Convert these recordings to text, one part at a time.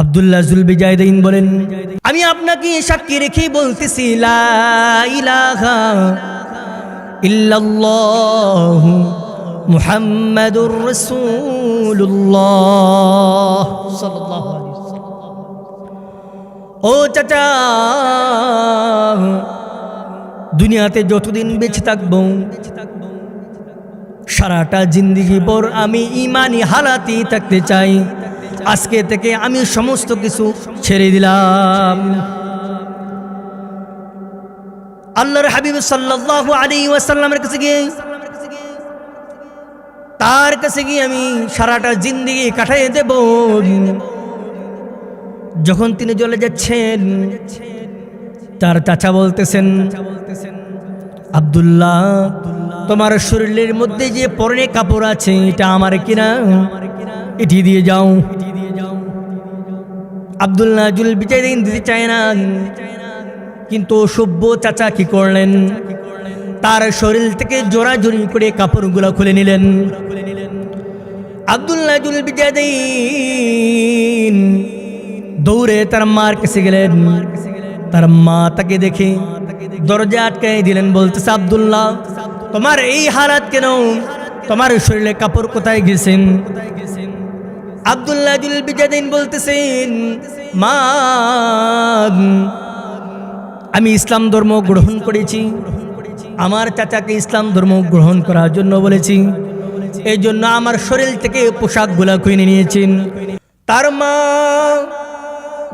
আব্দুল্লাহ যুলবিজাইদাইন বলেন, আমি আপনাকে সাক্ষী রেখে বলতেছি, লা ইলাহা ইল্লাল্লাহ মুহাম্মাদুর রাসূলুল্লাহ সাল্লাল্লাহু আলাইহি ওয়াসাল্লাম। ও চাচা, দুনিয়াতে যতদিন বেঁচে থাকবো সারাটা জিন্দেগি ভর আমি ঈমানি হালাতেই থাকতে চাই। আজকে থেকে আমি সমস্ত কিছু ছেড়ে দিলাম। আল্লাহর হাবিব সাল্লাল্লাহু আলাইহি ওয়াসাল্লামের কাছে গিয়ে তার কাছে গিয়ে আমি সারাটা জিন্দেগি কাটাই দেব। যখন তিনি চলে যাচ্ছেন, তার চাচা বলতেছেন, আব্দুল্লাহ, তোমার শরীরের মধ্যে যে পরনে কাপড় আছে এটা আমার কিনা, এটি দিয়ে যাও। আব্দুল্লাহ যুলবিজাইদাইন দিতে চায় না, কিন্তু সভ্য চাচা কি করলেন, তার শরীর থেকে জোরাজুরি করে কাপড়গুলো খুলে নিলেন। আব্দুল্লাহ যুলবিজাইদাইন দৌড়ে তার মার কাছে গেলেন। তার মা তাকে দেখে দরজা আটকাই দিলেন, বলতেছে, আব্দুল্লাহ, তোমার এই হালাত কেন? তোমার শরীরে কাপড় কোথায় গেছেন? আব্দুল্লাহ যুলবিজাইদাইন বলতেছেন, মা, আমি ইসলাম ধর্ম গ্রহণ করেছি, আমার চাচাকে ইসলাম ধর্ম গ্রহণ করার জন্য বলেছি, এই জন্য আমার শরীর থেকে পোশাকগুলা কিনে নিয়েছেন। তার মা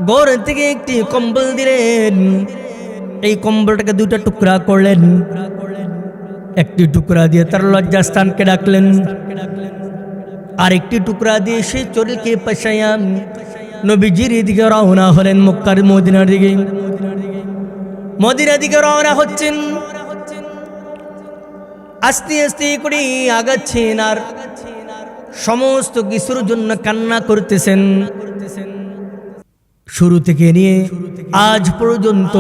ঘর থেকে একটি কম্বল দিলেন, এই কম্বলটাকে দুটা টুকরা করলেন, একটি টুকরা দিয়ে তার লজ্জাস্থানকে ডাকলেন, আর একটি টুকরা দিয়ে সেই চরিকে পেশায়া নবীজির দিকে রওনা হলেন। মক্কার মদিনার দিকে, মদিনার দিকে রওনা হচ্ছেন। আস্তে আস্তে করে আগাচ্ছেন আর সমস্ত কিছুর জন্য কান্না করতেছেন। শুরু থেকে নিয়ে আজ পর্যন্ত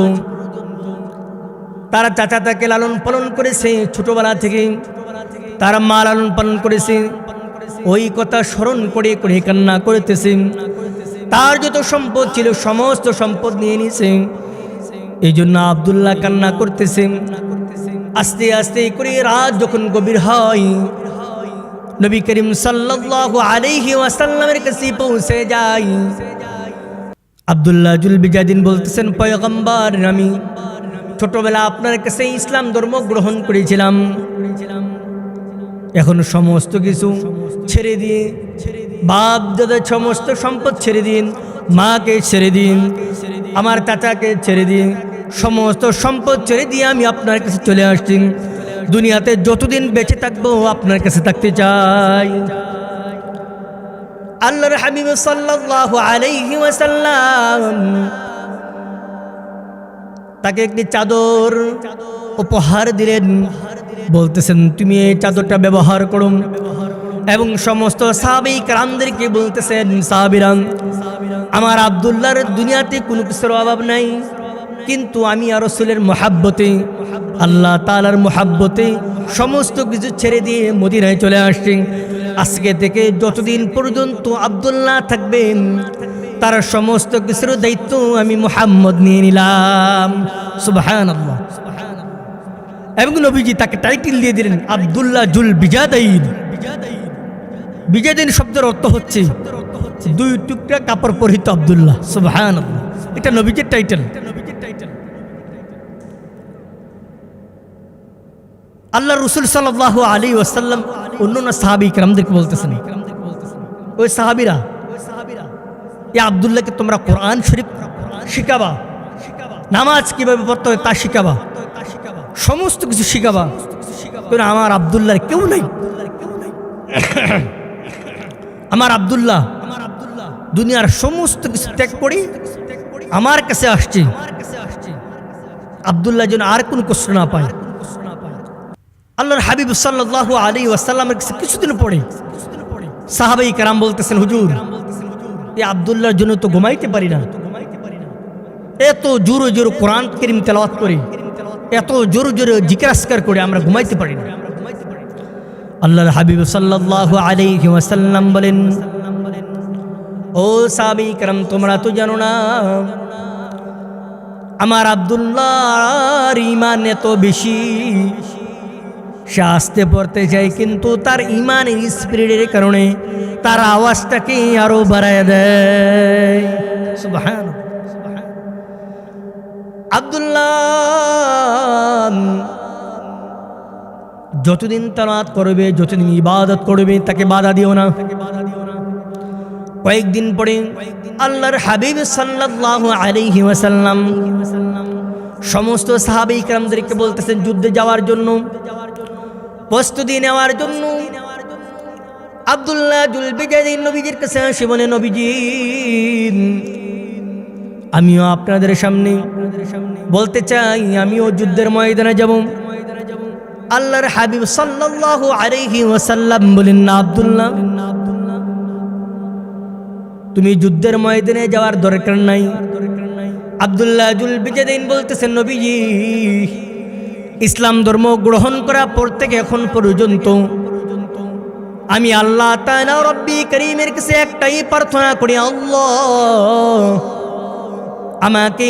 তারা চাচা তাকে লালন পালন করেছে, ছোটবেলা থেকে তার মা লালন পালন করেছে, ওই কথা স্মরণ করে করে কান্না করতেছে। তার যত সম্পদ ছিল সমস্ত সম্পদ নিয়ে নিছে, এই জন্য আব্দুল্লাহ কান্না করতেছে। আস্তে আস্তে করে রাত যখন গভীর হয়, নবী করিম সাল্লাল্লাহু আলাইহি ওয়াসাল্লামের কাছে পৌঁছে যায়। আব্দুল্লাহ যুলবিজাইদাইন বলতেছেন, পয়গম্বর, আমি ছোটবেলা আপনার কাছে ইসলাম ধর্ম গ্রহণ করেছিলাম, এখন সমস্ত কিছু ছেড়ে দিয়ে, বাপ দাদার সমস্ত সম্পদ ছেড়ে দিন, মাকে ছেড়ে দিন, আমার চাচাকে ছেড়ে দিন, সমস্ত সম্পদ ছেড়ে দিয়ে আমি আপনার কাছে চলে আসছি। দুনিয়াতে যতদিন বেঁচে থাকবো আপনার কাছে থাকতে চাই। আল্লাহর হাবিব সাল্লাল্লাহু আলাইহি ওয়াসাল্লাম তাকে একটি চাদর উপহার দিলেন, বলতেছেন, তুমি এই চাদরটা ব্যবহার করো। এবং সমস্ত সাহাবী কেরামদেরকে বলতেছেন, সাহাবীরা, আমার আব্দুল্লাহর দুনিয়াতে কোনো কিছুর অভাব নাই, কিন্তু আমি আর রাসূলের মহাব্বতে, আল্লাহ তাআলার মহাব্বতে সমস্ত কিছু ছেড়ে দিয়ে মদিনায় চলে আসছি। আজকে থেকে যতদিন পর্যন্ত আব্দুল্লাহ থাকবেন তার সমস্ত কিছুর দায়িত্ব আমি মুহাম্মদ নিয়ে নিলাম। সুবহানাল্লাহ। এবং নবীজি তাকে টাইটেল দিয়ে দিলেন আব্দুল্লাহ যুলবিজাইদাইন। বিজাইদাইন শব্দের অর্থ হচ্ছে দুই টুকরা কাপড় পরিহিত আব্দুল্লাহ। সুবহানাল্লাহ, এটা নবীজির টাইটেল। আল্লাহ রাসূল সাল্লাল্লাহু আলাইহি ওয়াসাল্লাম অন্যান্য সাহাবী কেরামদেরকে বলতেছেন, ওই সাহাবীরা, এই আব্দুল্লাহকে তোমরা কোরআন শরীফ শিখাবা, নামাজ কিভাবে পড়তে হয় তা শিখাবা, সমস্ত কিছু শিখাবা। কিন্তু আমার আব্দুল্লাহর কেউ নাই। আমার আব্দুল্লাহ দুনিয়ার সমস্ত কিছু ত্যাগ করে আমার কাছে আসছে। আব্দুল্লাহ যেন আর কোনো কষ্ট না পায়। আল্লাহর হাবিব সাল্লাল্লাহু আলাইহি ওয়াসাল্লামের কাছে কিছুদিন পরে সাহাবাই কেরাম বলতেছেন, হুজুর, এই আব্দুল্লাহর জন্য তো ঘুমাইতে পারি না, এত জোরে জোরে কোরআন কারীম তেলাওয়াত করে, এত জোরে জোরে জিকির আসকার করে আমরা ঘুমাইতে পারি না। আল্লাহর হাবিব সাল্লাল্লাহু আলাইহি ওয়াসাল্লাম বলেন, ও ও সাহাবী کرام, তোমরা তো জানো না আমার আব্দুল্লাহর ঈমান এত বেশি, সে আসতে পড়তে চায় কিন্তু তার ঈমানের স্পিরিটের কারণে তার আওয়াজটাকে আরো বাড়ায় দেয়। সুবহানাল্লাহ। আব্দুল্লাহ যতদিন তালাত করবে, যতদিন ইবাদত করবে, তাকে বাধা দিও না। কয়েকদিন পরে আল্লাহর হাবিব সাল্লাল্লাহু আলাইহি ওয়াসাল্লাম সমস্ত সাহাবায়ে কেরামদেরকে বলতেছেন যুদ্ধে যাওয়ার জন্য, প্রস্তুতি নেওয়ার জন্য। আব্দুল্লাহ জুলবিজাইন নবীজির কাছে এসে বলে, নবীজি আমিও আপনাদের সামনে বলতে চাই, আমিও যুদ্ধের ময়দানে যাব। আল্লাহর হাবিব সাল্লাল্লাহু আলাইহি ওয়াসাল্লাম বলেন, না আব্দুল্লাহ, তুমি যুদ্ধের ময়দানে যাওয়ার দরকার নাই। আব্দুল্লাহ জুলবিজাইন বলতেছেন, নবীজি ইসলাম ধর্ম গ্রহণ করার পর থেকে এখন পর্যন্ত আমি আল্লাহ তাআলা রব্বি করিমের কাছে একটাই প্রার্থনা করি, আল্লাহ আমাকে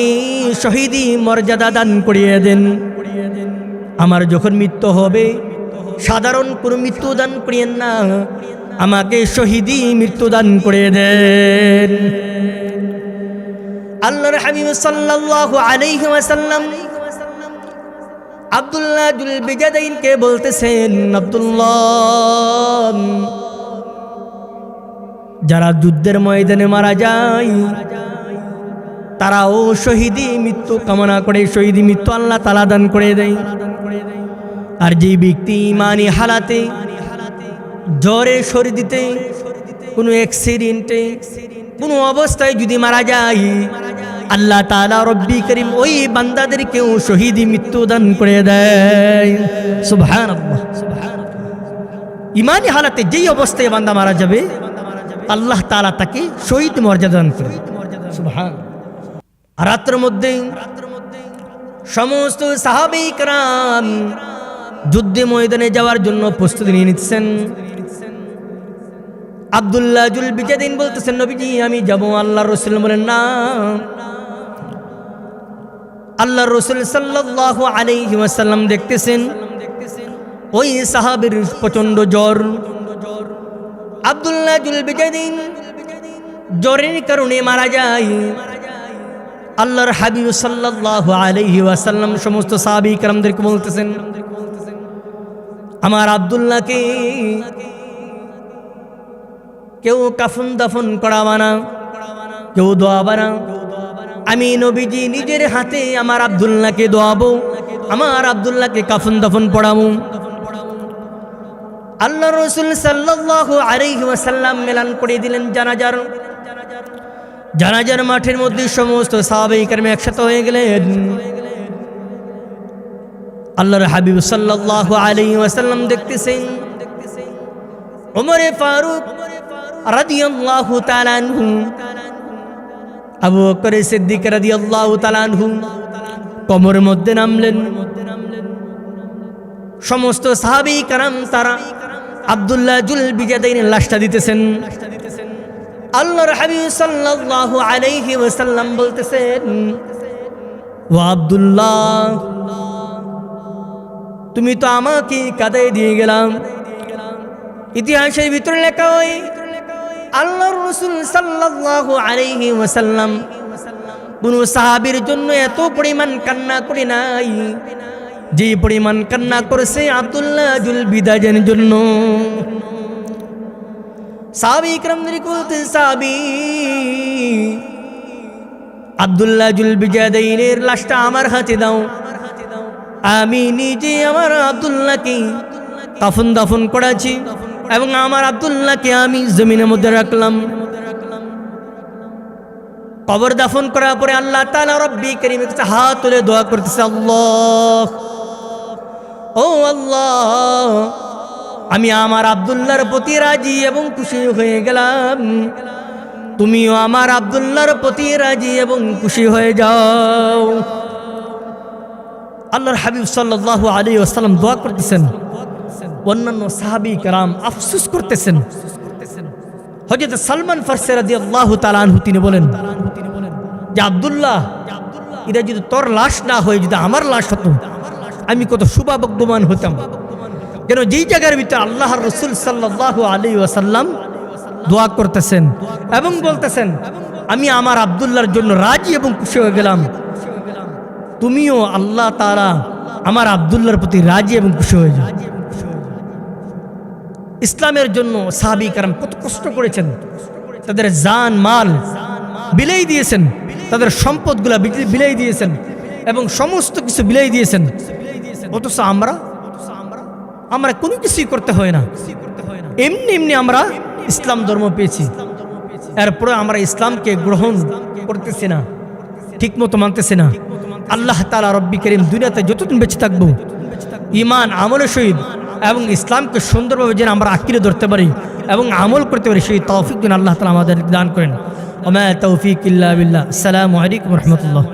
শহীদি মর্যাদা দান করিয়ে দেন। আমার যখন মৃত্যু হবে সাধারণ কোনো মৃত্যু দান করিয়েন না, আমাকে শহীদি মৃত্যু দান করে দেন। আল্লাহর হাবিব সাল্লাল্লাহু আলাইহি ওয়াসাল্লাম আব্দুল্লাহ জুলবিজাইনকে বলতেছেন, আব্দুল্লাহ যারা যুদ্ধের ময়দানে মারা যায় তারাও শহীদি মৃত্যু কামনা করে, শহীদি মৃত্যু আল্লাহ তাআলা দান করে দেয়। আর যে ব্যক্তি ঈমানি হালাতে, জ্বরে সর্দিতে, কোনো অ্যাক্সিডেন্টে, কোনো অবস্থায় যদি মারা যায়, আল্লাহ তাআলা রব্বি করিম ওই বান্দাদেরকেও শহীদি মৃত্যু দান করে দেয়। সুবহানাল্লাহ। ঈমানি হালাতে যেই অবস্থায় বান্দা মারা যাবে আল্লাহ তাআলা তাকে শহীদ মর্যাদা দান করে। সুবহানাল্লাহ। রাতের মধ্যে সমস্ত সাহাবায়ে কেরাম যুদ্ধে ময়দানে যাওয়ার জন্য প্রস্তুতি নিয়ে নিচ্ছেন। আব্দুল্লাহ জুলবিজাইন বলতেছেন, নবীজি আমি যাব। আল্লাহর রাসূল বলেন, না। আল্লাহর রাসূল সাল্লাল্লাহু আলাইহি ওয়াসাল্লাম দেখতেছেন ওই সাহাবীর প্রচন্ড জ্বর। আব্দুল্লাহ জুলবিজাইন জ্বরের কারণে মারা যায়। আল্লাহর হাবিব সাল্লাল্লাহু আলাইহি ওয়াসাল্লাম সমস্ত সাহাবায়ে কেরামদেরকে বলতেছেন, আমার আব্দুল্লাহকে কেউ কাফন দাফন করাবা না, কেউ দোয়াবা না। আমি নবীজি নিজের হাতে আমার আব্দুল্লাহকে দোয়াবো, আমার আব্দুল্লাহকে কাফন দাফন পড়াবো। আল্লাহর রাসূল সাল্লাল্লাহু আলাইহি ওয়াসাল্লাম এলান করে দিলেন জানাজার মাঠের মধ্যে সমস্ত সাহাবায়ে কেরাম একসাথে হয়ে গেলেন। আল্লাহর হাবিব সাল্লাল্লাহু আলাইহি ওয়াসাল্লাম দেখতেছেন ওমরে ফারুক রাদিয়াল্লাহু তাআলা আনহু, আবু বকর সিদ্দিক রাদিয়াল্লাহু তাআলা আনহু কবরের মধ্যে নামলেন। সমস্ত সাহাবায়ে কেরাম তারা আব্দুল্লাহ জুলবিজাইনের লাশটা দিতেছেন। আল্লাহর হাবিব সাল্লাল্লাহু আলাইহি ওয়াসাল্লাম বলতেছেন, ও আব্দুল্লাহ তুমি তো আমাকে কাঁদায় দিয়ে গেলাম। ইতিহাসের ভিতরে লেখা হয় আল্লাহর রাসূল সাল্লাল্লাহু আলাইহি ওয়াসাল্লাম কোন সাহাবীর জন্য এত পরিমাণ কান্না করে নাই যে পরিমাণ কান্না করেছে আব্দুল্লাহ জুলবিজাইনের জন্য। সাহাবায়ে কেরামদেরকে বলতে, সাহাবী আব্দুল্লাহ জুলবিজাইনের লাশটা আমার হাতে দাও, আমি নিজে আমার আব্দুল্লাহকে কাফন দাফন করেছি এবং আমার আব্দুল্লাহকে আমি জমিনের মধ্যে রাখলাম। কবর দাফন করার পরে আল্লাহ তাআলা রব্বি করিমের কাছে হাত তুলে দোয়া করতেছে, আল্লাহ ও আল্লাহ আমি আমার আব্দুল্লাহর প্রতি রাজি এবং খুশি হয়ে গেলাম, তুমিও আমার আব্দুল্লাহর প্রতি রাজি এবং খুশি হয়ে যাও। আল্লাহর হাবিব সাল্লাল্লাহু আলাইহি ওয়াসাল্লাম দোয়া করতেছেন, অন্যান্য সাহাবী কেরাম আফসোস করতেছেন। হযরত সালমান ফারসি রাদিয়াল্লাহু তাআলা আনহু তিনি বলেন যে আব্দুল্লাহ, এটা যদি তোর লাশ না হয়ে যদি আমার লাশ হতো আমি কত শুভাভাগ্যবান হতাম। কেন যেই জায়গার ভিতরে আল্লাহর রাসূল সাল্লাল্লাহু আলাইহি ওয়াসাল্লাম দোয়া করতেছেন এবং বলতেছেন আমি আমার আব্দুল্লাহর জন্য রাজি এবং খুশি হয়ে গেলাম, তুমিও আল্লাহ তাআলা আমার আব্দুল্লাহর প্রতি রাজি এবং খুশি হয়ে যাও। ইসলামের জন্য সাহাবী کرام কত কষ্ট করেছেন, তাদের জান মাল বিলাই দিয়েছেন, তাদের সম্পদগুলা বিলাই দিয়েছেন এবং সমস্ত কিছু বিলাই দিয়েছেন। অথচ আমরা কোনো কিছুই করতে হয় না, এমনি এমনি আমরা ইসলাম ধর্ম পেয়েছি, এরপরে আমরা ইসলামকে গ্রহণ করতেছি না, ঠিক মতো মানতেছি না। আল্লাহ তাআলা রব্বি করিম দুনিয়াতে যতদিন বেঁচে থাকবো ঈমান আমলের সহিত এবং ইসলামকে সুন্দরভাবে যেন আমরা আঁকড়ে ধরতে পারি এবং আমল করতে পারি, সেই তৌফিক যেন আল্লাহ তাআলা আমাদের দান করেন। ওয়া মা তাওফীক ইল্লা বিল্লাহ। আসসালামু আলাইকুম ওয়া রাহমাতুল্লাহ।